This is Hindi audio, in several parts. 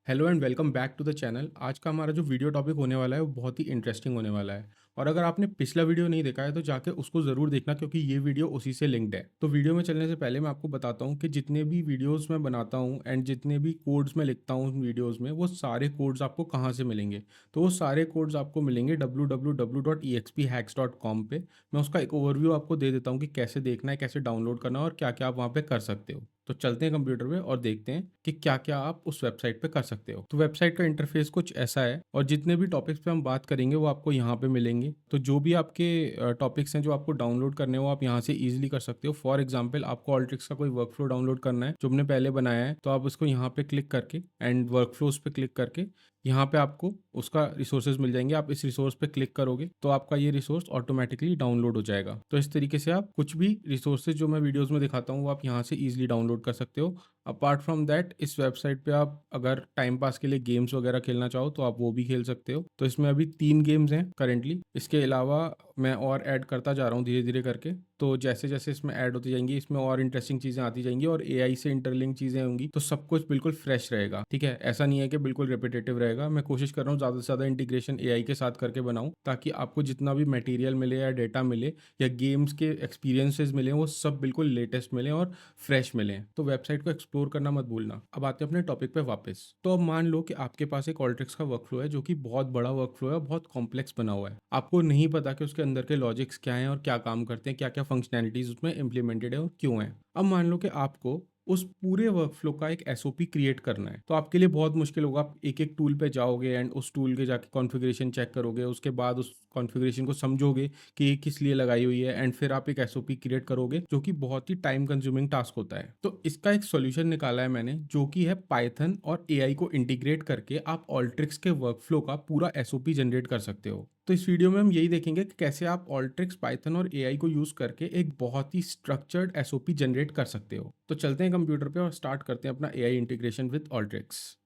Hello and welcome back to the channel. आज का हमारा जो वीडियो टॉपिक होने वाला है वो बहुत ही इंटरेस्टिंग होने वाला है। और अगर आपने पिछला वीडियो नहीं देखा है तो जाके उसको ज़रूर देखना, क्योंकि ये वीडियो उसी से लिंक्ड है। तो वीडियो में चलने से पहले मैं आपको बताता हूँ कि जितने भी वीडियोस मैं बनाता हूँ एंड जितने भी कोड्स मैं लिखता हूँ उन वीडियोज़ में, वो सारे कोड्स आपको कहाँ से मिलेंगे। तो वो सारे कोड्स आपको मिलेंगे www.exphacks.com पे। मैं उसका एक ओवरव्यू आपको दे देता हूँ कि कैसे देखना है, कैसे डाउनलोड करना है और क्या क्या आप वहाँ पे कर सकते हो। तो चलते हैं कंप्यूटर पे और देखते हैं कि क्या क्या आप उस वेबसाइट पे कर सकते हो। तो वेबसाइट का इंटरफेस कुछ ऐसा है और जितने भी टॉपिक्स पे हम बात करेंगे वो आपको यहाँ पे मिलेंगे। तो जो भी आपके टॉपिक्स हैं जो आपको डाउनलोड करने हो, आप यहाँ से इजीली कर सकते हो। फॉर एग्जांपल, आपको ऑल्ट्रिक्स का कोई वर्कफ्लो डाउनलोड करना है जो हमने पहले बनाया है, तो आप उसको यहाँ पे क्लिक करके एंड वर्कफ्लोज पे क्लिक करके यहाँ पे आपको उसका रिसोर्सेज मिल जाएंगे। आप इस रिसोर्स पे क्लिक करोगे तो आपका ये रिसोर्स ऑटोमेटिकली डाउनलोड हो जाएगा। तो इस तरीके से आप कुछ भी रिसोर्सेज जो मैं वीडियोस में दिखाता हूँ वो आप यहाँ से इजीली डाउनलोड कर सकते हो। अपार्ट फ्रॉम दैट, इस वेबसाइट पे आप अगर टाइम पास के लिए गेम्स वगैरह खेलना चाहो तो आप वो भी खेल सकते हो। तो इसमें अभी 3 गेम्स हैं करेंटली। इसके अलावा मैं और ऐड करता जा रहा हूँ धीरे धीरे करके। तो जैसे जैसे इसमें ऐड होती जाएंगी इसमें और इंटरेस्टिंग चीज़ें आती जाएंगी और एआई से इंटरलिंक चीज़ें होंगी, तो सब कुछ बिल्कुल फ्रेश रहेगा। ठीक है, ऐसा नहीं है कि बिल्कुल रिपीटेटिव रहेगा। मैं कोशिश कर रहा हूँ ज़्यादा से ज़्यादा इंटीग्रेशन एआई के साथ करके बनाऊँ, ताकि आपको जितना भी मटेरियल मिले या डेटा मिले या गेम्स के एक्सपीरियंसेस मिले वो सब बिल्कुल लेटेस्ट मिले और फ्रेश मिले। तो वेबसाइट को एक्सप्लोर करना मत भूलना। अब आते हैं अपने टॉपिक पे वापस। तो अब मान लो कि आपके पास एक ऑल्ट्रिक्स का वर्कफ्लो है जो कि बहुत बड़ा वर्कफ्लो है, बहुत कॉम्प्लेक्स बना हुआ है। आपको नहीं पता कि उसके अंदर के लॉजिक्स क्या हैं और क्या काम करते हैं, क्या क्या फंक्शनैलिटीज उसमें इंप्लीमेंटेड है और क्यों है। अब मान लो कि आपको उस पूरे वर्कफ्लो का एक एसओपी क्रिएट करना है, तो आपके लिए बहुत मुश्किल होगा। आप एक एक टूल पे जाओगे एंड उस टूल के जाके कॉन्फ़िगरेशन चेक करोगे, उसके बाद उस कॉन्फ़िगरेशन को समझोगे कि ये किस लिए लगाई हुई है, एंड फिर आप एक एसओपी क्रिएट करोगे, जो कि बहुत ही टाइम कंज्यूमिंग टास्क होता है। तो इसका एक सॉल्यूशन निकाला है मैंने, जो कि है पाइथन और एआई को इंटीग्रेट करके आप ऑल्ट्रिक्स के वर्कफ्लो का पूरा एसओपी जनरेट कर सकते हो। तो इस वीडियो में हम यही देखेंगे कि कैसे आप ऑल्ट्रिक्स, पाइथन और एआई को यूज करके एक बहुत ही स्ट्रक्चर्ड एसओपी जनरेट कर सकते हो। तो चलते हैं कंप्यूटर पे और स्टार्ट करते हैं अपना AI integration with Altrix.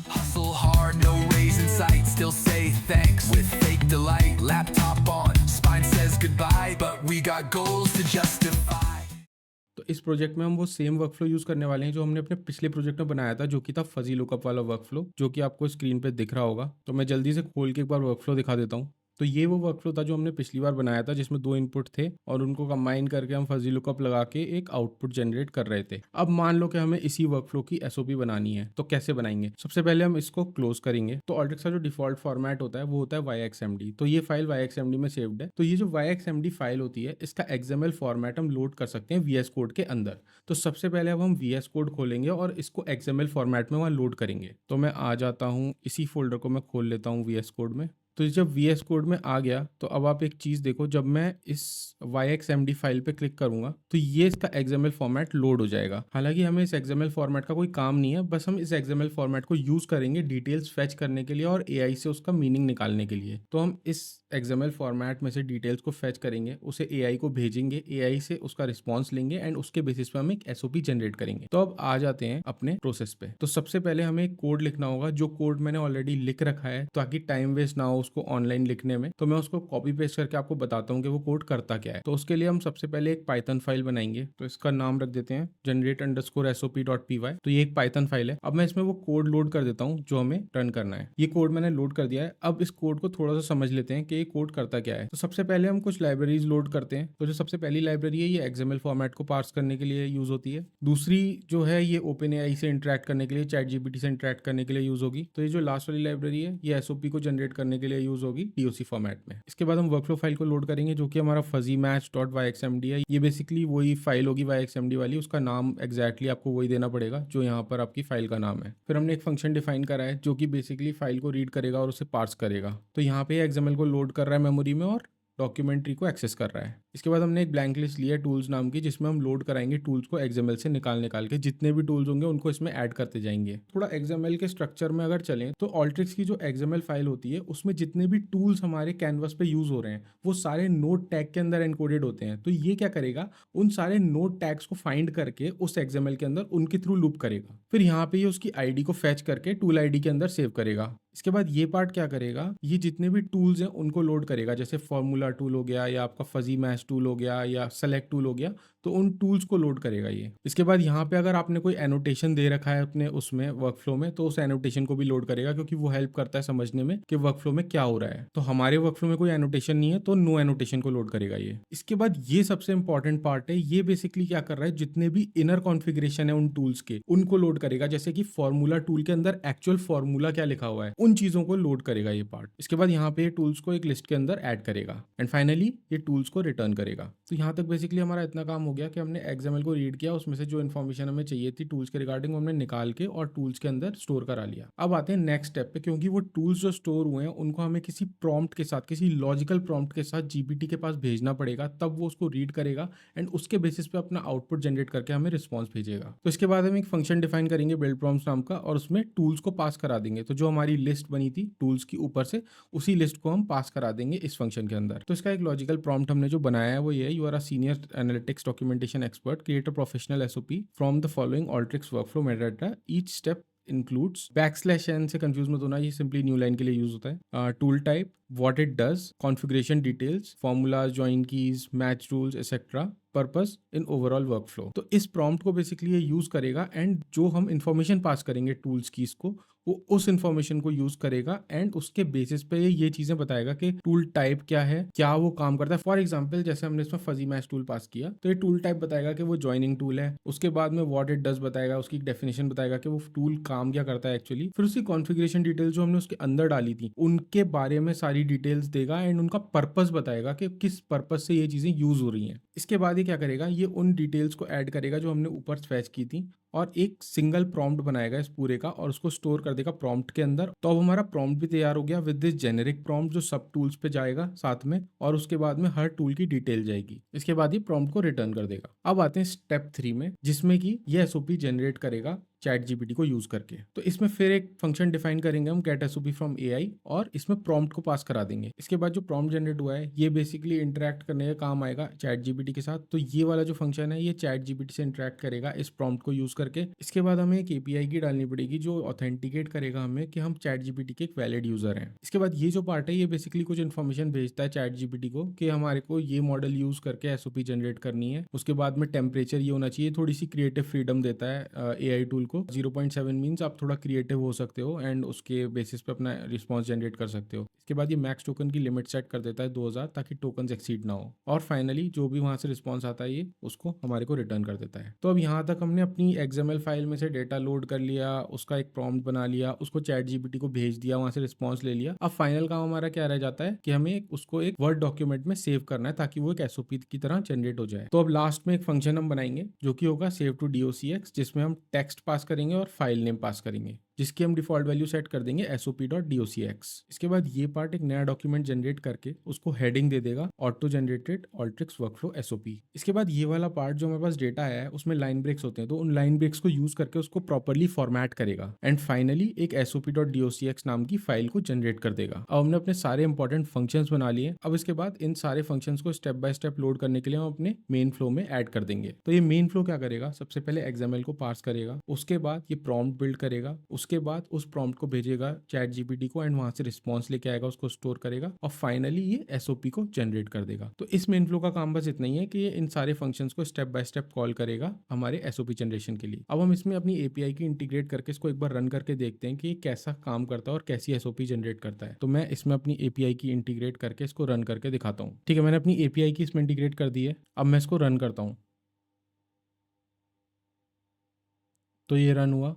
Hustle hard, no raise in sight. Still say thanks with fake delight. Laptop on, spine says goodbye, but we got goals to justify. तो इस प्रोजेक्ट में हम वो सेम वर्कफ्लो यूज करने वाले हैं जो हमने अपने पिछले प्रोजेक्ट में बनाया था, जो कि था फजी लुकअप वाला वर्कफ्लो, जो कि आपको स्क्रीन पे दिख रहा होगा। तो मैं जल्दी से खोल के एक बार वर्कफ्लो दिखा देता हूँ। तो ये वो वर्कफ्लो था जो हमने पिछली बार बनाया था, जिसमें 2 इनपुट थे और उनको कंबाइन करके हम फजी लुकअप लगा के एक आउटपुट जनरेट कर रहे थे। अब मान लो कि हमें इसी वर्कफ्लो की एसओपी बनानी है, तो कैसे बनाएंगे? सबसे पहले हम इसको क्लोज करेंगे। तो ऑल्ट्रिक्स का जो डिफॉल्ट फॉर्मेट होता है वो होता है YXMD। तो ये फाइल YXMD में सेव्ड है। तो ये जो YXMD फाइल होती है, इसका XML फॉर्मेट हम लोड कर सकते हैं VS कोड के अंदर। तो सबसे पहले अब हम VS कोड खोलेंगे और इसको XML फॉर्मेट में वहाँ लोड करेंगे। तो मैं आ जाता हूँ, इसी फोल्डर को मैं खोल लेता हूँ VS कोड में। तो जब VS कोड में आ गया तो अब आप एक चीज़ देखो, जब मैं इस YXMD फाइल पे क्लिक करूंगा तो ये इसका XML फॉर्मेट लोड हो जाएगा। हालांकि हमें इस XML फॉर्मेट का कोई काम नहीं है, बस हम इस XML फॉर्मेट को यूज़ करेंगे डिटेल्स फेच करने के लिए और AI से उसका मीनिंग निकालने के लिए। तो हम इस XML फॉर्मेट में से डिटेल्स को फेच करेंगे, उसे AI को भेजेंगे, AI से उसका रिस्पॉन्स लेंगे एंड उसके बेसिस पे हम एक SOP जनरेट करेंगे। तो अब आ जाते हैं अपने प्रोसेस पे। तो सबसे पहले हमें एक कोड लिखना होगा, जो कोड मैंने ऑलरेडी लिख रखा है ताकि टाइम वेस्ट ना हो उसको ऑनलाइन लिखने में। तो मैं उसको कॉपी पेस्ट करके आपको बताता हूँ कि वो कोड करता क्या है। तो उसके लिए हम सबसे पहले एक पाइथन फाइल बनाएंगे। तो इसका नाम रख देते हैं generate_sop.py। तो ये एक पाइथन फाइल है। अब मैं इसमें वो कोड लोड कर देता हूँ जो हमें रन करना है। ये कोड मैंने लोड कर दिया है। अब इस कोड को थोड़ा सा समझ लेते हैं कि ये कोड करता क्या है। तो सबसे पहले हम कुछ लाइब्रेरीज लोड करते हैं। तो जो सबसे पहली लाइब्रेरी है ये XML फॉर्मेट को पार्स करने के लिए यूज होती है। दूसरी जो है ये OpenAI से इंटरेक्ट करने के लिए, ChatGPT से इंटरेक्ट करने के लिए यूज होगी। तो ये जो लास्ट वाली लाइब्रेरी है ये SOP को जनरेट करने के लिए यूज होगी DOC फॉर्मेट में। इसके बाद हम वर्कफ्लो फाइल को लोड करेंगे, जो कि हमारा fuzzymatch.yxmd है। ये बेसिकली वही फाइल होगी YXMD वाली, उसका नाम एग्जैक्टली आपको वही देना पड़ेगा जो यहाँ पर आपकी फाइल का नाम है। फिर हमने एक फंक्शन डिफाइन करा है जो कि बेसिकली फाइल को रीड करेगा और उसे पार्स करेगा। तो यहाँ पे XML को लोड कर रहा है मेमोरी में और डॉक्यूमेंट्री को एक्सेस कर रहा है। इसके बाद हमने एक ब्लैंक लिस्ट लिया टूल्स नाम की, जिसमें हम लोड कराएंगे टूल्स को XML से निकाल के। जितने भी टूल्स होंगे उनको इसमें ऐड करते जाएंगे। थोड़ा XML के स्ट्रक्चर में अगर चलें तो ऑल्ट्रिक्स की जो XML फाइल होती है उसमें जितने भी टूल्स हमारे कैनवस पे यूज हो रहे हैं वो सारे नोड टैग के अंदर एनकोडेड होते हैं। तो ये क्या करेगा, उन सारे नोड टैग्स को फाइंड करके उस XML के अंदर उनके थ्रू लूप करेगा। फिर यहाँ पे ये उसकी आईडी को फेच करके टूल आईडी के अंदर सेव करेगा। इसके बाद ये पार्ट क्या करेगा, ये जितने भी टूल्स हैं उनको लोड करेगा, जैसे फॉर्मूला टूल हो गया या आपका फजी मैच टूल हो गया या सेलेक्ट टूल हो गया। तो उन टूल्स को लोड करेगा ये। इसके बाद यहाँ पे अगर आपने कोई एनोटेशन दे रखा है अपने उसमें वर्कफ्लो में, तो उस एनोटेशन को भी लोड करेगा, क्योंकि वो हेल्प करता है समझने में कि वर्कफ्लो में क्या हो रहा है। तो हमारे वर्कफ्लो में कोई एनोटेशन नहीं है, तो नो एनोटेशन को लोड करेगा ये। इसके बाद ये सबसे इंपॉर्टेंट पार्ट है, ये बेसिकली क्या कर रहा है, जितने भी इनर कॉन्फ़िगरेशन है उन टूल्स के, उनको लोड करेगा। जैसे कि फॉर्मूला टूल के अंदर एक्चुअल फॉर्मूला क्या लिखा हुआ है, उन चीजों को लोड करेगा ये पार्ट। इसके बाद यहाँ पे टूल्स को एक लिस्ट के अंदर ऐड करेगा एंड फाइनली ये टूल्स को रिटर्न करेगा। तो यहाँ तक बेसिकली हमारा इतना काम हो गया कि हमने XML को रीड किया, उसमें से जो इन्फॉर्मेशन हमें चाहिए थी टूल्स के रिगार्डिंग हमने निकाल के और टूल्स के अंदर स्टोर करा लिया। अब आते हैं नेक्स्ट स्टेप पे, क्योंकि वो टूल्स जो स्टोर हुए हैं उनको हमें किसी प्रॉम्प्ट के साथ, किसी लॉजिकल प्रॉम्प्ट के साथ GPT के पास भेजना पड़ेगा, तब वो उसको रीड करेगा एंड उसके बेसिस पे अपना आउटपुट जनरेट करके हमें रिस्पॉन्स भेजेगा। तो इसके बाद हम एक फंक्शन डिफाइन करेंगे बिल्ड प्रॉम्प्ट्स नाम का, और उसमें टूल्स को पास करा देंगे। तो जो हमारी लिस्ट बनी थी टूल्स की ऊपर से, उसी लिस्ट को हम पास करा देंगे इस फंक्शन के अंदर। तो इसका एक लॉजिकल प्रॉम्प्ट हमने जो बनाया है वो ये है, you are a senior analytics documentation expert, create a professional SOP from the following Alteryx workflow metadata, each step includes \n से कंफ्यूज मत होना, ये सिंपली न्यू लाइन के लिए यूज होता है। Tool type, what it does, configuration details, formulas, join keys, match rules etcetera, purpose in overall workflow. तो इस प्रॉम्प्ट को बेसिकली ये यूज करेगा एंड जो हम इंफॉर्मेशन पास करेंगे टूल्स की इसको, वो उस इंफॉर्मेशन को यूज करेगा एंड उसके बेसिस पे ये चीजें बताएगा कि टूल टाइप क्या है, क्या वो काम करता है। फॉर एग्जांपल जैसे हमने इसमें फजी मैच टूल पास किया, तो ये टूल टाइप बताएगा कि वो जॉइनिंग टूल है। उसके बाद में व्हाट इट डज बताएगा, उसकी डेफिनेशन बताएगा कि वो टूल काम क्या करता है एक्चुअली। फिर उसकी कॉन्फ़िगरेशन डिटेल जो हमने उसके अंदर डाली थी उनके बारे में सारी डिटेल्स देगा एंड उनका पर्पस बताएगा कि किस पर्पस से ये चीजें यूज हो रही हैं। इसके बाद ये क्या करेगा, ये उन डिटेल्स को ऐड करेगा जो हमने ऊपर फैच की थी और एक सिंगल प्रॉम्प्ट बनाएगा इस पूरे का और उसको स्टोर कर देगा प्रॉम्प्ट के अंदर। तो अब हमारा प्रॉम्प्ट भी तैयार हो गया विद दिस जेनेरिक प्रॉम्प्ट जो सब टूल्स पे जाएगा साथ में, और उसके बाद में हर टूल की डिटेल जाएगी। इसके बाद ये प्रॉम्प्ट को रिटर्न कर देगा। अब आते हैं स्टेप 3 में, जिसमें कि ये SOP जनरेट करेगा ChatGPT को यूज करके। तो इसमें फिर एक फंक्शन डिफाइन करेंगे हम, गेट SOP फ्रॉम AI, और इसमें प्रॉम्प्ट को पास करा देंगे। इसके बाद जो प्रॉम्प्ट जनरेट हुआ है ये बेसिकली इंटरेक्ट करने का काम आएगा ChatGPT के साथ। तो ये वाला जो फंक्शन है ये ChatGPT से इंटरेक्ट करेगा इस प्रॉम्प्ट को यूज करके। इसके बाद हमें एक API की डालनी पड़ेगी जो ऑथेंटिकेट करेगा हमें कि हम ChatGPT के एक वैलिड यूजर हैं। इसके बाद ये जो पार्ट है ये बेसिकली कुछ इन्फॉर्मेशन भेजता है ChatGPT को कि हमारे को ये मॉडल यूज करके SOP जनरेट करनी है। उसके बाद में टेम्परेचर ये होना चाहिए, थोड़ी सी क्रिएटिव फ्रीडम देता है AI टूल को। 0.7 मीन्स आप थोड़ा क्रिएटिव हो सकते हो एंड उसके बेसिस पे अपना रिस्पॉन्स जनरेट कर सकते हो। इसके बाद ये मैक्स टोकन की लिमिट सेट कर देता है 2000, ताकि टोकन एक्सीड ना हो। और फाइनली जो भी वहां से रिस्पॉन्स आता है ये उसको हमारे को रिटर्न कर देता है। तो अब यहाँ तक हमने अपनी XML फाइल में से डेटा लोड कर लिया, उसका एक प्रॉम्प्ट बना लिया, उसको ChatGPT को भेज दिया, वहां से रिस्पॉन्स ले लिया। अब फाइनल काम हमारा क्या रह जाता है कि हमें उसको एक वर्ड डॉक्यूमेंट में सेव करना है ताकि वो एक SOP की तरह जनरेट हो जाए। तो अब लास्ट में एक फंक्शन हम बनाएंगे जो कि होगा सेव टू docx, जिसमें हम टेक्स्ट पास करेंगे और फाइल नेम पास करेंगे, जिसकी हम डिफॉल्ट वैल्यू सेट कर देंगे sop.docx। इसके बाद ये पार्ट एक नया डॉक्यूमेंट जनरेट करके उसको हेडिंग दे देगा auto generated Alteryx workflow SOP। इसके बाद ये वाला पार्ट जो हमारे पास डेटा है उसमें लाइन ब्रेक्स होते हैं, तो उन लाइन ब्रेक्स को यूज करके उसको प्रॉपर्ली फॉर्मेट करेगा एंड फाइनली एक sop.docx नाम की फाइल को जनरेट कर देगा। अब हमने अपने सारे इंपॉर्टेंट फंक्शंस बना लिए। अब इसके बाद इन सारे फंक्शंस को स्टेप बाय स्टेप लोड करने के लिए हम अपने मेन फ्लो में ऐड कर देंगे। तो ये मेन फ्लो क्या करेगा, सबसे पहले XML को पास करेगा, उसके बाद ये प्रॉम्प्ट बिल्ड करेगा, उसके बाद उस प्रॉम्प्ट को भेजेगा ChatGPT को एंड वहां से रिस्पॉन्स लेके आएगा, उसको स्टोर करेगा और फाइनली ये SOP को जनरेट कर देगा। तो इस मेन फ्लो का काम बस इतना ही है कि ये इन सारे फंक्शंस को स्टेप बाय स्टेप कॉल करेगा हमारे SOP जनरेशन के लिए। अब हम इसमें अपनी API की इंटीग्रेट करके इसको एक बार रन करके देखते हैं कि ये कैसा काम करता है और कैसी SOP जनरेट करता है। तो मैं इसमें अपनी API की इंटीग्रेट करके इसको रन करके दिखाता हूँ। ठीक है, मैंने अपनी API की इसमें इंटीग्रेट कर दी है। अब मैं इसको रन करता हूँ तो ये रन हुआ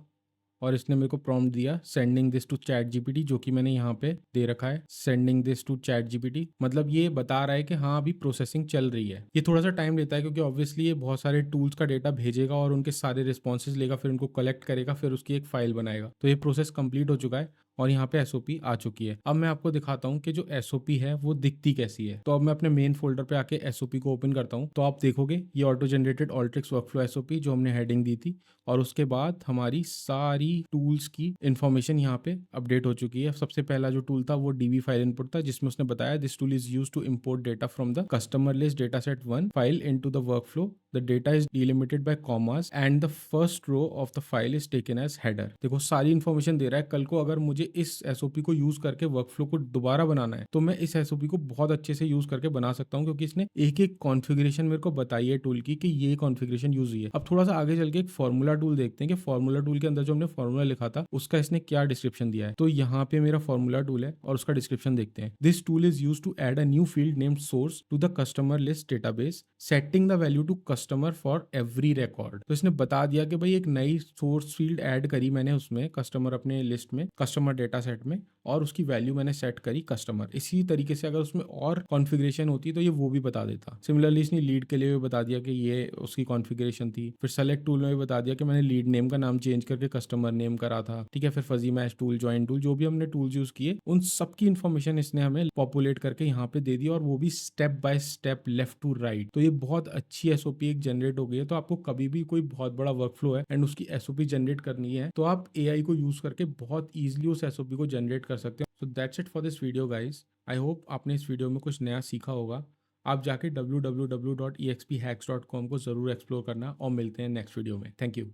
और इसने मेरे को प्रॉम्प्ट दिया सेंडिंग दिस टू ChatGPT, जो कि मैंने यहाँ पे दे रखा है सेंडिंग दिस टू ChatGPT। मतलब ये बता रहा है कि हाँ अभी प्रोसेसिंग चल रही है। ये थोड़ा सा टाइम लेता है क्योंकि ऑब्वियसली ये बहुत सारे टूल्स का डेटा भेजेगा और उनके सारे रिस्पॉन्सेज लेगा, फिर उनको कलेक्ट करेगा, फिर उसकी एक फाइल बनाएगा। तो ये प्रोसेस कंप्लीट हो चुका है और यहाँ पे SOP आ चुकी है। अब मैं आपको दिखाता हूँ कि जो SOP है वो दिखती कैसी है। तो अब मैं अपने मेन फोल्डर पे आके SOP को ओपन करता हूँ। तो आप देखोगे ये auto generated Alteryx workflow SOP जो हमने हेडिंग दी थी, और उसके बाद हमारी सारी टूल्स की इंफॉर्मेशन यहाँ पे अपडेट हो चुकी है। सबसे पहला जो टूल था वो DB फाइल इनपुट था, जिसमें उसने बताया this tool is used to import data from the customer list dataset 1 file into the workflow. The data is delimited by commas and the first row of the file is taken as header. देखो सारी इंफॉर्मेशन दे रहा है। कल को अगर मुझे इस एसओपी को यूज करके वर्कफ्लो को दोबारा बनाना है तो मैं इस एसओपी को बहुत अच्छे से यूज करके बना सकता हूँ, क्योंकि इसने एक एक कॉन्फ़िगरेशन मेरे को बताई है टूल की कि ये कॉन्फ़िगरेशन यूज हुई है। अब थोड़ा सा आगे चल के एक फार्मूला टूल देखते हैं कि फार्मूला टूल के अंदर जो हमने फार्मूला लिखा था उसका इसने क्या डिस्क्रिप्शन दिया है। तो यहाँ पे मेरा फार्मूला टूल है और उसका डिस्क्रिप्शन देखते हैं। This tool is use to add a new field named source to the customer list database, setting the value to customer for every record. तो इसने बता दिया कि भाई एक नई सोर्स फील्ड ऐड करी मैंने उसमें कस्टमर अपने लिस्ट में कस्टमर डेटा सेट में, और उसकी वैल्यू मैंने सेट करी कस्टमर। इसी तरीके से अगर उसमें और कॉन्फ़िगरेशन होती तो ये वो भी बता देता। सिमिलरली इसने लीड के लिए भी बता दिया कि ये उसकी कॉन्फ़िगरेशन थी। फिर सेलेक्ट टूल में भी बता दिया कि मैंने लीड नेम का नाम चेंज करके कस्टमर नेम करा था, ठीक है। फिर fuzzy match tool, join tool, जो भी हमने टूल्स यूज किए उन सब की इन्फॉर्मेशन इसने हमें पॉपुलेट करके यहाँ पे दे दी, और वो भी step by step left to right. तो ये बहुत अच्छी एसओपी एक जनरेट हो गई है। तो आपको कभी भी कोई बहुत बड़ा वर्कफ्लो है एंड उसकी एसओपी जनरेट करनी है तो आप एआई को यूज करके बहुत ईजिली उस एसओपी को जनरेट कर सकते हो। So that's it for this video guys. I hope आपने इस वीडियो में कुछ नया सीखा होगा। आप जाके www.exphacks.com को जरूर एक्सप्लोर करना, और मिलते हैं नेक्स्ट वीडियो में। Thank you.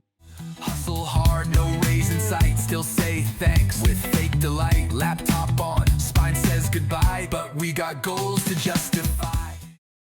Hustle hard, no raise in sight, still say thanks with fake delight. Laptop on, spine says goodbye, but we got goals to justify.